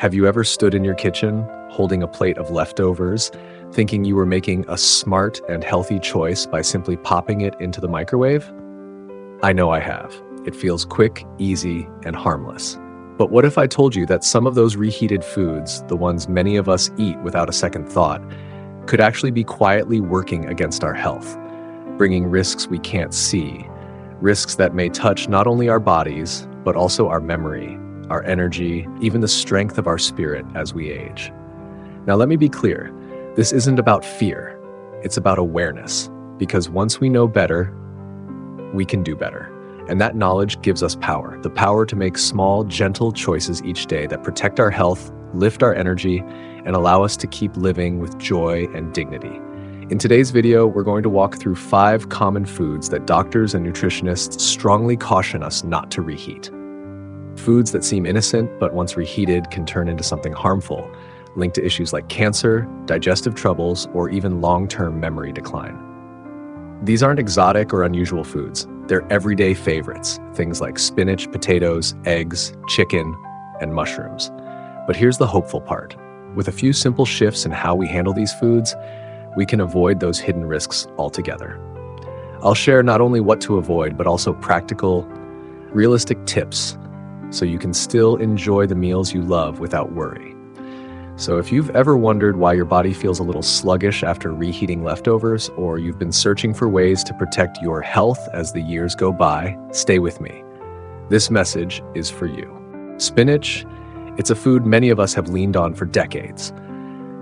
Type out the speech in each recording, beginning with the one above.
Have you ever stood in your kitchen, holding a plate of leftovers, thinking you were making a smart and healthy choice by simply popping it into the microwave? I know I have. It feels quick, easy, and harmless. But what if I told you that some of those reheated foods, the ones many of us eat without a second thought, could actually be quietly working against our health, bringing risks we can't see, risks that may touch not only our bodies, but also our memory, our energy, even the strength of our spirit as we age. Now let me be clear, this isn't about fear, it's about awareness, because once we know better, we can do better. And that knowledge gives us power, the power to make small, gentle choices each day that protect our health, lift our energy, and allow us to keep living with joy and dignity. In today's video, we're going to walk through 5 common foods that doctors and nutritionists strongly caution us not to reheat. Foods that seem innocent, but once reheated can turn into something harmful, linked to issues like cancer, digestive troubles, or even long-term memory decline. These aren't exotic or unusual foods. They're everyday favorites, things like spinach, potatoes, eggs, chicken, and mushrooms. But here's the hopeful part. With a few simple shifts in how we handle these foods, we can avoid those hidden risks altogether. I'll share not only what to avoid, but also practical, realistic tips so you can still enjoy the meals you love without worry. So if you've ever wondered why your body feels a little sluggish after reheating leftovers, or you've been searching for ways to protect your health as the years go by, stay with me. This message is for you. Spinach, it's a food many of us have leaned on for decades.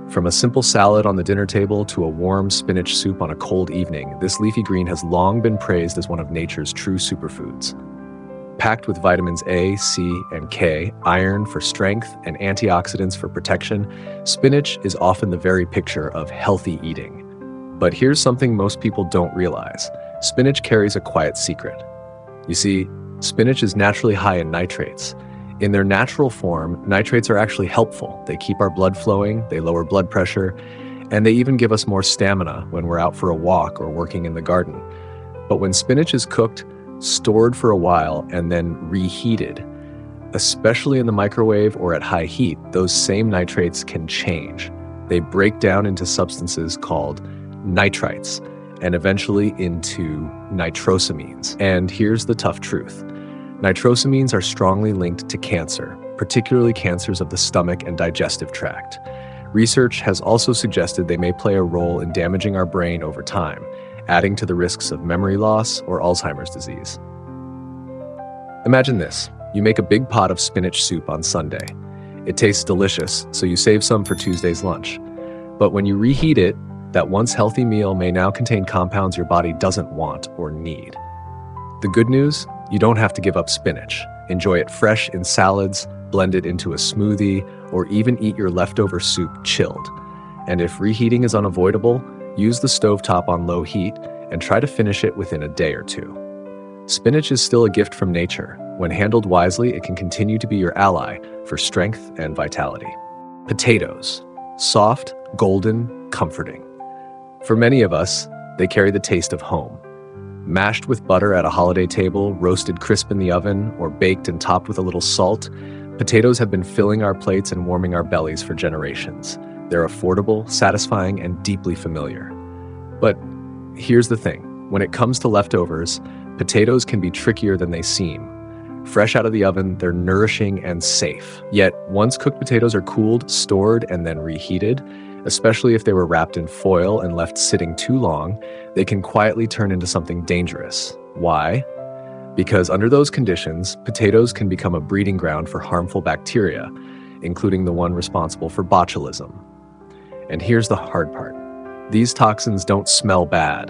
From a simple salad on the dinner table to a warm spinach soup on a cold evening, this leafy green has long been praised as one of nature's true superfoods. Packed with vitamins A, C, and K, iron for strength, and antioxidants for protection, spinach is often the very picture of healthy eating. But here's something most people don't realize. Spinach carries a quiet secret. You see, spinach is naturally high in nitrates. In their natural form, nitrates are actually helpful. They keep our blood flowing, they lower blood pressure, and they even give us more stamina when we're out for a walk or working in the garden. But when spinach is cooked, stored for a while, and then reheated, especially in the microwave or at high heat, those same nitrates can change. They break down into substances called nitrites and eventually into nitrosamines. And here's the tough truth. Nitrosamines are strongly linked to cancer, particularly cancers of the stomach and digestive tract. Research has also suggested they may play a role in damaging our brain over time, adding to the risks of memory loss or Alzheimer's disease. Imagine this. You make a big pot of spinach soup on Sunday. It tastes delicious, so you save some for Tuesday's lunch. But when you reheat it, that once healthy meal may now contain compounds your body doesn't want or need. The good news? You don't have to give up spinach. Enjoy it fresh in salads, blend it into a smoothie, or even eat your leftover soup chilled. And if reheating is unavoidable, use the stovetop on low heat and try to finish it within a day or two. Spinach is still a gift from nature. When handled wisely, it can continue to be your ally for strength and vitality. Potatoes. Soft, golden, comforting. For many of us, they carry the taste of home. Mashed with butter at a holiday table, roasted crisp in the oven, or baked and topped with a little salt, potatoes have been filling our plates and warming our bellies for generations. They're affordable, satisfying, and deeply familiar. But here's the thing. When it comes to leftovers, potatoes can be trickier than they seem. Fresh out of the oven, they're nourishing and safe. Yet, once cooked potatoes are cooled, stored, and then reheated, especially if they were wrapped in foil and left sitting too long, they can quietly turn into something dangerous. Why? Because under those conditions, potatoes can become a breeding ground for harmful bacteria, including the one responsible for botulism. And here's the hard part. These toxins don't smell bad,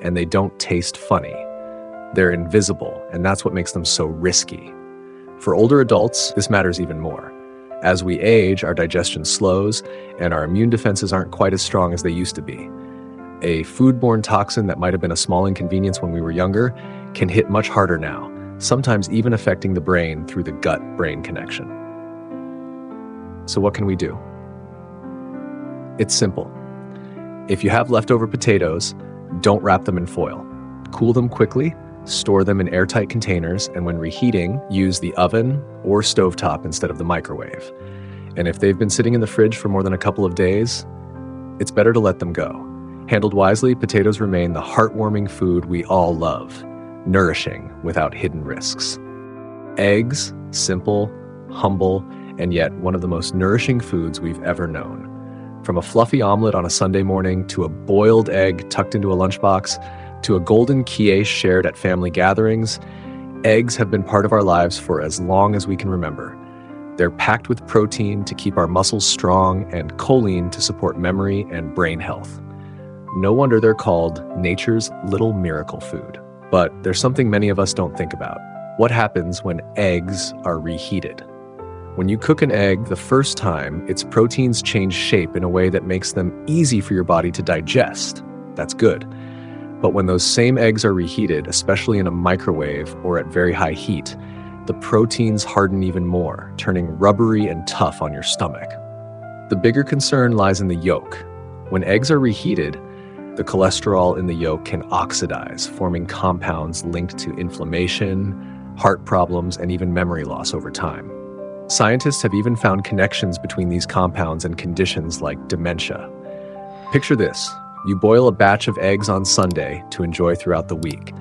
and they don't taste funny. They're invisible, and that's what makes them so risky. For older adults, this matters even more. As we age, our digestion slows, and our immune defenses aren't quite as strong as they used to be. A foodborne toxin that might have been a small inconvenience when we were younger can hit much harder now, sometimes even affecting the brain through the gut-brain connection. So what can we do? It's simple. If you have leftover potatoes, don't wrap them in foil. Cool them quickly, store them in airtight containers, and when reheating, use the oven or stovetop instead of the microwave. And if they've been sitting in the fridge for more than a couple of days, it's better to let them go. Handled wisely, potatoes remain the heartwarming food we all love, nourishing without hidden risks. Eggs, simple, humble, and yet one of the most nourishing foods we've ever known. From a fluffy omelet on a Sunday morning, to a boiled egg tucked into a lunchbox, to a golden quiche shared at family gatherings, eggs have been part of our lives for as long as we can remember. They're packed with protein to keep our muscles strong and choline to support memory and brain health. No wonder they're called nature's little miracle food. But there's something many of us don't think about. What happens when eggs are reheated? When you cook an egg the first time, its proteins change shape in a way that makes them easy for your body to digest. That's good. But when those same eggs are reheated, especially in a microwave or at very high heat, the proteins harden even more, turning rubbery and tough on your stomach. The bigger concern lies in the yolk. When eggs are reheated, the cholesterol in the yolk can oxidize, forming compounds linked to inflammation, heart problems, and even memory loss over time. Scientists have even found connections between these compounds and conditions like dementia. Picture this: you boil a batch of eggs on Sunday to enjoy throughout the week.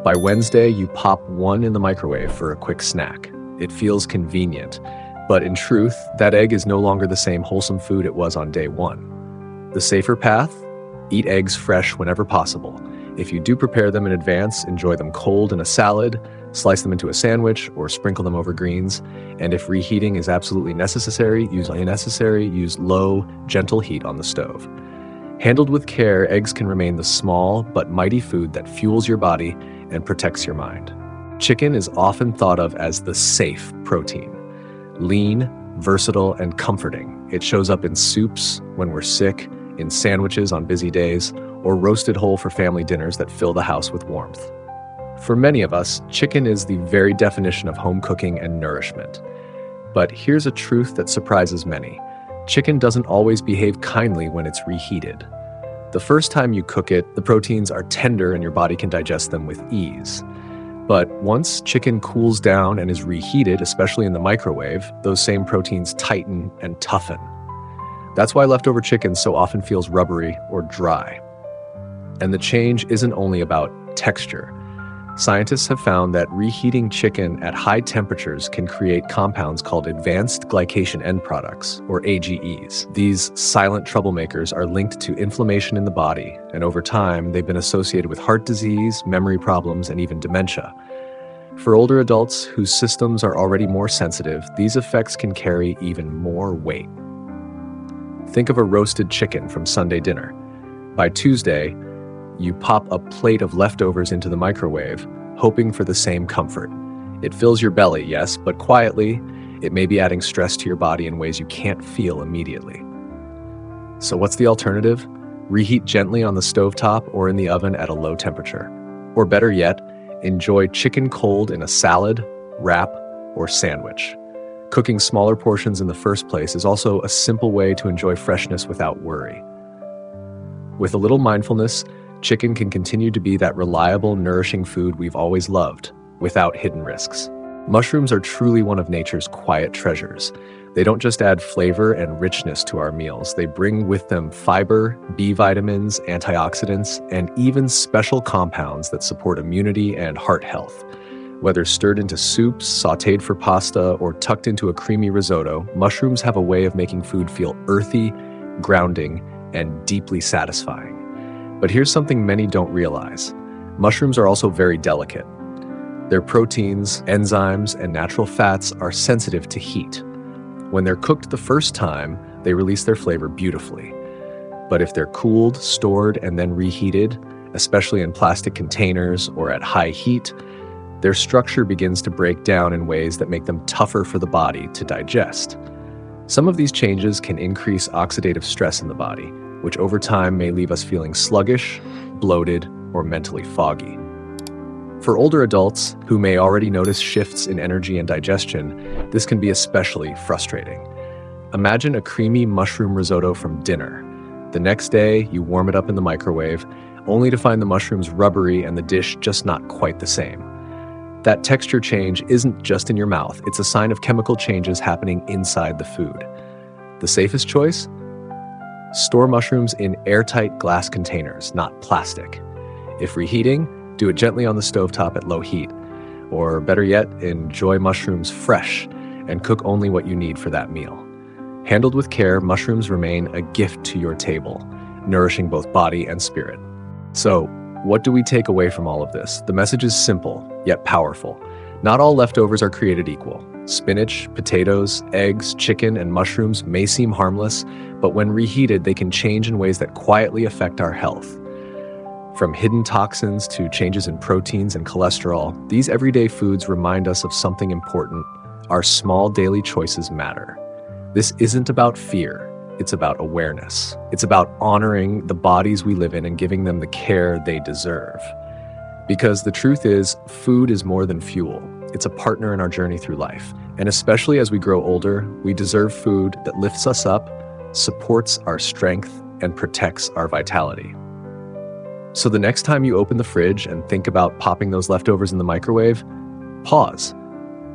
By Wednesday, you pop one in the microwave for a quick snack. It feels convenient, but in truth, that egg is no longer the same wholesome food it was on day one. The safer path? Eat eggs fresh whenever possible. If you do prepare them in advance, enjoy them cold in a salad, slice them into a sandwich, or sprinkle them over greens. And if reheating is absolutely necessary, use low, gentle heat on the stove. Handled with care, eggs can remain the small but mighty food that fuels your body and protects your mind. Chicken is often thought of as the safe protein. Lean, versatile, and comforting. It shows up in soups when we're sick, in sandwiches on busy days, or roasted whole for family dinners that fill the house with warmth. For many of us, chicken is the very definition of home cooking and nourishment. But here's a truth that surprises many. Chicken doesn't always behave kindly when it's reheated. The first time you cook it, the proteins are tender and your body can digest them with ease. But once chicken cools down and is reheated, especially in the microwave, those same proteins tighten and toughen. That's why leftover chicken so often feels rubbery or dry. And the change isn't only about texture. Scientists have found that reheating chicken at high temperatures can create compounds called advanced glycation end products, or AGEs. These silent troublemakers are linked to inflammation in the body, and over time, they've been associated with heart disease, memory problems, and even dementia. For older adults whose systems are already more sensitive, these effects can carry even more weight. Think of a roasted chicken from Sunday dinner. By Tuesday, you pop a plate of leftovers into the microwave, hoping for the same comfort. It fills your belly, yes, but quietly, it may be adding stress to your body in ways you can't feel immediately. So what's the alternative? Reheat gently on the stovetop or in the oven at a low temperature. Or better yet, enjoy chicken cold in a salad, wrap, or sandwich. Cooking smaller portions in the first place is also a simple way to enjoy freshness without worry. With a little mindfulness, chicken can continue to be that reliable, nourishing food we've always loved, without hidden risks. Mushrooms are truly one of nature's quiet treasures. They don't just add flavor and richness to our meals, they bring with them fiber, B vitamins, antioxidants, and even special compounds that support immunity and heart health. Whether stirred into soups, sautéed for pasta, or tucked into a creamy risotto, mushrooms have a way of making food feel earthy, grounding, and deeply satisfying. But here's something many don't realize. Mushrooms are also very delicate. Their proteins, enzymes, and natural fats are sensitive to heat. When they're cooked the first time, they release their flavor beautifully. But if they're cooled, stored, and then reheated, especially in plastic containers or at high heat, their structure begins to break down in ways that make them tougher for the body to digest. Some of these changes can increase oxidative stress in the body, which over time may leave us feeling sluggish, bloated, or mentally foggy. For older adults who may already notice shifts in energy and digestion, this can be especially frustrating. Imagine a creamy mushroom risotto from dinner. The next day, you warm it up in the microwave, only to find the mushrooms rubbery and the dish just not quite the same. That texture change isn't just in your mouth, it's a sign of chemical changes happening inside the food. The safest choice? Store mushrooms in airtight glass containers, not plastic. If reheating, do it gently on the stovetop at low heat. Or better yet, enjoy mushrooms fresh and cook only what you need for that meal. Handled with care, mushrooms remain a gift to your table, nourishing both body and spirit. So, what do we take away from all of this? The message is simple, yet powerful. Not all leftovers are created equal. Spinach, potatoes, eggs, chicken, and mushrooms may seem harmless, but when reheated, they can change in ways that quietly affect our health. From hidden toxins to changes in proteins and cholesterol, these everyday foods remind us of something important. Our small daily choices matter. This isn't about fear. It's about awareness. It's about honoring the bodies we live in and giving them the care they deserve. Because the truth is, food is more than fuel. It's a partner in our journey through life. And especially as we grow older, we deserve food that lifts us up, supports our strength, and protects our vitality. So the next time you open the fridge and think about popping those leftovers in the microwave, pause.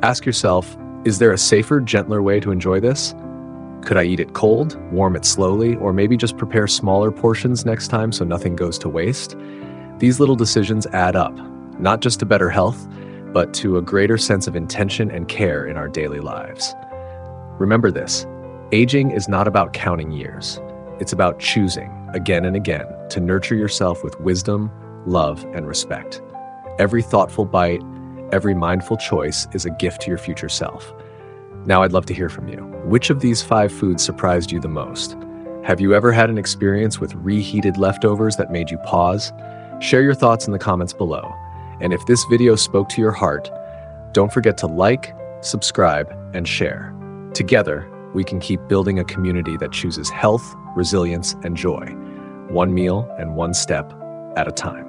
Ask yourself, is there a safer, gentler way to enjoy this? Could I eat it cold, warm it slowly, or maybe just prepare smaller portions next time so nothing goes to waste? These little decisions add up, not just to better health, but to a greater sense of intention and care in our daily lives. Remember this, aging is not about counting years. It's about choosing, again and again, to nurture yourself with wisdom, love, and respect. Every thoughtful bite, every mindful choice is a gift to your future self. Now I'd love to hear from you. Which of these 5 foods surprised you the most? Have you ever had an experience with reheated leftovers that made you pause? Share your thoughts in the comments below. And if this video spoke to your heart, don't forget to like, subscribe, and share. Together, we can keep building a community that chooses health, resilience, and joy, one meal and one step at a time.